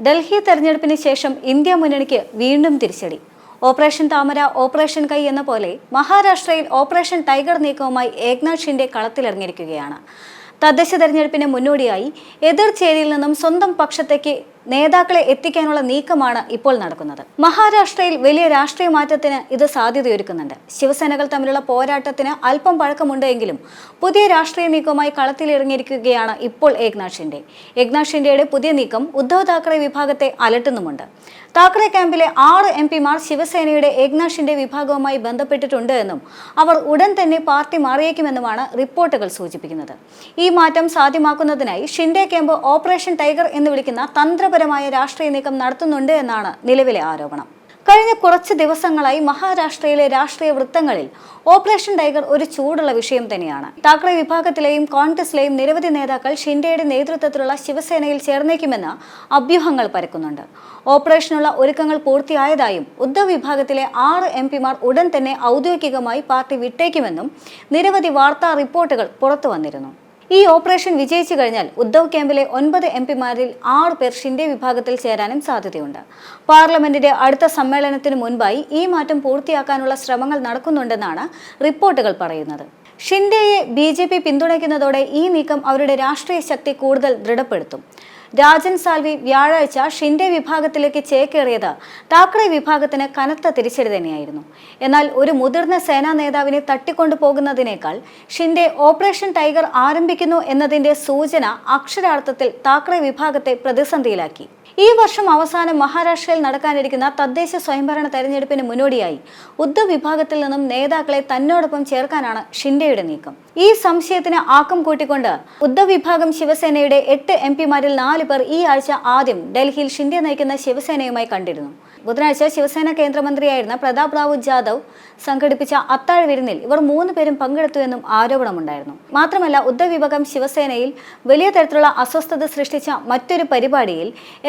ഡൽഹി തെരഞ്ഞെടുപ്പിന് ശേഷം ഇന്ത്യ മുന്നണിക്ക് വീണ്ടും തിരിച്ചടി. ഓപ്പറേഷൻ താമര, ഓപ്പറേഷൻ കൈ എന്ന പോലെ മഹാരാഷ്ട്രയിൽ ഓപ്പറേഷൻ ടൈഗർ നീക്കവുമായി ഏക്നാഥ് ഷിൻഡെ കളത്തിലിറങ്ങിയിരിക്കുകയാണ്. തദ്ദേശ തെരഞ്ഞെടുപ്പിന് മുന്നോടിയായി എതിർചേരിയിൽ നിന്നും സ്വന്തം പക്ഷത്തേക്ക് നേതാക്കളെ എത്തിക്കാനുള്ള നീക്കമാണ് ഇപ്പോൾ നടക്കുന്നത്. മഹാരാഷ്ട്രയിൽ വലിയ രാഷ്ട്രീയ മാറ്റത്തിന് ഇത് സാധ്യതയൊരുക്കുന്നുണ്ട്. ശിവസേനകൾ തമ്മിലുള്ള പോരാട്ടത്തിന് അല്പം പഴക്കമുണ്ട് എങ്കിലും പുതിയ രാഷ്ട്രീയ നീക്കവുമായി കളത്തിലിറങ്ങിയിരിക്കുകയാണ് ഇപ്പോൾ ഏക്നാഥ് ഷിൻഡെ. ഏക്നാഥ് ഷിൻഡെയുടെ പുതിയ നീക്കം ഉദ്ധവ് താക്കറെ വിഭാഗത്തെ അലട്ടുന്നുമുണ്ട്. താക്കറെ ക്യാമ്പിലെ 6 MP-മാർ ശിവസേനയുടെ ഏക്നാഥ് ഷിൻഡെ വിഭാഗവുമായി ബന്ധപ്പെട്ടിട്ടുണ്ട് എന്നും അവർ ഉടൻ തന്നെ പാർട്ടി മാറിയേക്കുമെന്നുമാണ് റിപ്പോർട്ടുകൾ സൂചിപ്പിക്കുന്നത്. ഈ മാറ്റം സാധ്യമാക്കുന്നതിനായി ഷിൻഡെ ക്യാമ്പ് ഓപ്പറേഷൻ ടൈഗർ എന്ന് വിളിക്കുന്ന തന്ത്രപരമായ രാഷ്ട്രീയ നീക്കം നടത്തുന്നുണ്ട് എന്നാണ് നിലവിലെ ആരോപണം. കഴിഞ്ഞ കുറച്ച് ദിവസങ്ങളായി മഹാരാഷ്ട്രയിലെ രാഷ്ട്രീയ വൃത്തങ്ങളിൽ ഓപ്പറേഷൻ ടൈഗർ ഒരു ചൂടുള്ള വിഷയം തന്നെയാണ്. താക്കറെ വിഭാഗത്തിലെയും കോൺഗ്രസിലെയും നിരവധി നേതാക്കൾ ഷിൻഡെയുടെ നേതൃത്വത്തിലുള്ള ശിവസേനയിൽ ചേർന്നേക്കുമെന്ന് അഭ്യൂഹങ്ങൾ പരക്കുന്നുണ്ട്. ഓപ്പറേഷനുള്ള ഒരുക്കങ്ങൾ പൂർത്തിയായതായും ഉദ്ധവ് വിഭാഗത്തിലെ 6 MP-മാർ ഉടൻ തന്നെ ഔദ്യോഗികമായി പാർട്ടി വിട്ടേക്കുമെന്നും നിരവധി വാർത്താ റിപ്പോർട്ടുകൾ പുറത്തു വന്നിരുന്നു. ഈ ഓപ്പറേഷൻ വിജയിച്ചു കഴിഞ്ഞാൽ ഉദ്ധവ് ക്യാമ്പിലെ 9 MP-മാരിൽ 6 പേർ ഷിൻഡെ വിഭാഗത്തിൽ ചേരാനും സാധ്യതയുണ്ട്. പാർലമെന്റിന്റെ അടുത്ത സമ്മേളനത്തിന് മുൻപായി ഈ മാറ്റം പൂർത്തിയാക്കാനുള്ള ശ്രമങ്ങൾ നടക്കുന്നുണ്ടെന്നാണ് റിപ്പോർട്ടുകൾ പറയുന്നത്. ഷിൻഡെയെ BJP പിന്തുണയ്ക്കുന്നതോടെ ഈ നീക്കം അവരുടെ രാഷ്ട്രീയ ശക്തി കൂടുതൽ ദൃഢപ്പെടുത്തും. രാജൻ സാൽവി വ്യാഴാഴ്ച ഷിൻഡെ വിഭാഗത്തിലേക്ക് ചേക്കേറിയത് താക്കറെ വിഭാഗത്തിന് കനത്ത തിരിച്ചടി തന്നെയായിരുന്നു. എന്നാൽ ഒരു മുതിർന്ന സേനാ നേതാവിനെ തട്ടിക്കൊണ്ടുപോകുന്നതിനേക്കാൾ ഷിൻഡെ ഓപ്പറേഷൻ ടൈഗർ ആരംഭിക്കുന്നു എന്നതിന്റെ സൂചന അക്ഷരാർത്ഥത്തിൽ താക്കറെ വിഭാഗത്തെ പ്രതിസന്ധിയിലാക്കി. ഈ വർഷം അവസാനം മഹാരാഷ്ട്രയിൽ നടക്കാനിരിക്കുന്ന തദ്ദേശ സ്വയംഭരണ തെരഞ്ഞെടുപ്പിന് മുന്നോടിയായി ഉദ്ധവ് വിഭാഗത്തിൽ നിന്നും നേതാക്കളെ തന്നോടൊപ്പം ചേർക്കാനാണ് ഷിൻഡെയുടെ നീക്കം. ഈ സംശയത്തിന് ആക്കം കൂട്ടിക്കൊണ്ട് ഉദ്ധവ് വിഭാഗം ശിവസേനയുടെ 8 MP-മാരിൽ 4 പേർ ഈ ആഴ്ച ആദ്യം ഡൽഹിയിൽ ഷിൻഡെ നയിക്കുന്ന ശിവസേനയുമായി കണ്ടിരുന്നു. ബുധനാഴ്ച ശിവസേന കേന്ദ്രമന്ത്രിയായിരുന്ന പ്രതാപ് റാവു ജാദവ് സംഘടിപ്പിച്ച അത്താഴ വിരുന്നിൽ ഇവർ 3 പേരും പങ്കെടുത്തു എന്നും ആരോപണമുണ്ടായിരുന്നു. മാത്രമല്ല, ഉദ്ധവ് വിഭാഗം ശിവസേനയിൽ വലിയ തരത്തിലുള്ള അസ്വസ്ഥത സൃഷ്ടിച്ച മറ്റൊരു പരിപാടിയിൽ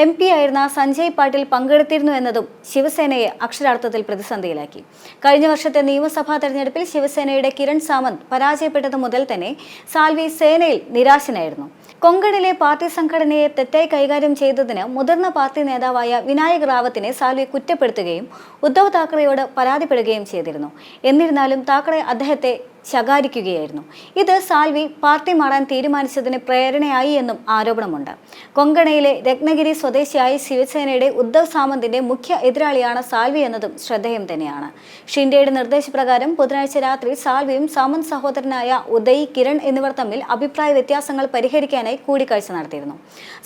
MP ആയിരുന്ന സഞ്ജയ് പാട്ടീൽ പങ്കെടുത്തിരുന്നു എന്നതും ശിവസേനയെ അക്ഷരാർത്ഥത്തിൽ പ്രതിസന്ധിയിലാക്കി. കഴിഞ്ഞ വർഷത്തെ നിയമസഭാ തെരഞ്ഞെടുപ്പിൽ ശിവസേനയുടെ കിരൺ സാമന്ത് പരാജയപ്പെട്ടത് മുതൽ തന്നെ സാൽവി സേനയിൽ നിരാശനായിരുന്നു. കൊങ്കണിലെ പാർട്ടി സംഘടനയെ തെറ്റായി കൈകാര്യം ചെയ്തതിന് മുതിർന്ന പാർട്ടി നേതാവായ വിനായക് റാവത്തിനെ സാൽവി കുറ്റപ്പെടുത്തുകയും ഉദ്ധവ് താക്കറെയോട് പരാതിപ്പെടുകയും ചെയ്തിരുന്നു. എന്നിരുന്നാലും താക്കറെ അദ്ദേഹത്തെ ശകാരിക്കുകയായിരുന്നു. ഇത് സാൽവി പാർട്ടി മാറാൻ തീരുമാനിച്ചതിന് പ്രേരണയായി എന്നും ആരോപണമുണ്ട്. കൊങ്കണയിലെ രത്നഗിരി സ്വദേശിയായ ശിവസേനയുടെ ഉദ്ധവ് സാമന്തിന്റെ മുഖ്യ എതിരാളിയാണ് സാൽവി എന്നതും ശ്രദ്ധേയം തന്നെയാണ്. ഷിൻഡെയുടെ നിർദ്ദേശപ്രകാരം ബുധനാഴ്ച രാത്രി സാൽവിയും സാമന്ത് സഹോദരനായ ഉദയ്, കിരൺ എന്നിവർ തമ്മിൽ അഭിപ്രായ വ്യത്യാസങ്ങൾ പരിഹരിക്കാനായി കൂടിക്കാഴ്ച നടത്തിയിരുന്നു.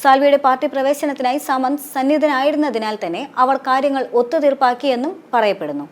സാൽവിയുടെ പാർട്ടി പ്രവേശനത്തിനായി സാമന്ത് സന്നിധനായിരുന്നതിനാൽ തന്നെ അവർ കാര്യങ്ങൾ ഒത്തുതീർപ്പാക്കിയെന്നും പറയപ്പെടുന്നു.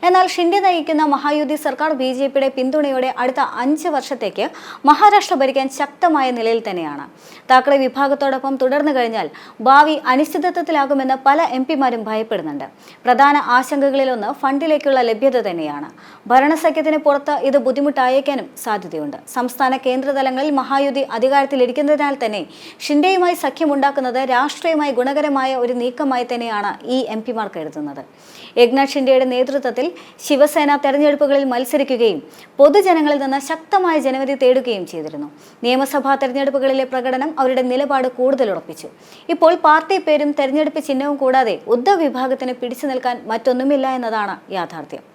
എന്നാൽ ഷിൻഡെ നയിക്കുന്ന മഹായുതി സർക്കാർ BJP-യുടെ പിന്തുണയോടെ അടുത്ത 5 വർഷത്തേക്ക് മഹാരാഷ്ട്ര ഭരിക്കാൻ ശക്തമായ നിലയിൽ തന്നെയാണ്. താക്കറെ വിഭാഗത്തോടൊപ്പം തുടർന്നു കഴിഞ്ഞാൽ ഭാവി അനിശ്ചിതത്വത്തിലാകുമെന്ന് പല MP-മാരും ഭയപ്പെടുന്നുണ്ട്. പ്രധാന ആശങ്കകളിലൊന്ന് ഫണ്ടിലേക്കുള്ള ലഭ്യത തന്നെയാണ്. ഭരണസഖ്യത്തിന് പുറത്ത് ഇത് ബുദ്ധിമുട്ടായേക്കാനും സാധ്യതയുണ്ട്. സംസ്ഥാന കേന്ദ്രതലങ്ങളിൽ മഹായുതി അധികാരത്തിലിരിക്കുന്നതിനാൽ തന്നെ ഷിൻഡെയുമായി സഖ്യമുണ്ടാക്കുന്നത് രാഷ്ട്രീയമായി ഗുണകരമായ ഒരു നീക്കമായി തന്നെയാണ് ഈ MP-മാർ കരുതുന്നത്. ഏക്നാഥ് ഷിൻഡെയുടെ നേതൃത്വത്തിൽ ശിവസേന തെരഞ്ഞെടുപ്പുകളിൽ മത്സരിക്കുകയും പൊതുജനങ്ങളിൽ നിന്ന് ശക്തമായ ജനവിധി തേടുകയും ചെയ്തിരുന്നു. നിയമസഭാ തെരഞ്ഞെടുപ്പുകളിലെ പ്രകടനം അവരുടെ നിലപാട് കൂടുതൽ ഉറപ്പിച്ചു. ഇപ്പോൾ പാർട്ടി പേരും തെരഞ്ഞെടുപ്പ് ചിഹ്നവും കൂടാതെ ഉദ്ധവ് വിഭാഗത്തിന് പിടിച്ചു നിൽക്കാൻ മറ്റൊന്നുമില്ല എന്നതാണ് യാഥാർത്ഥ്യം.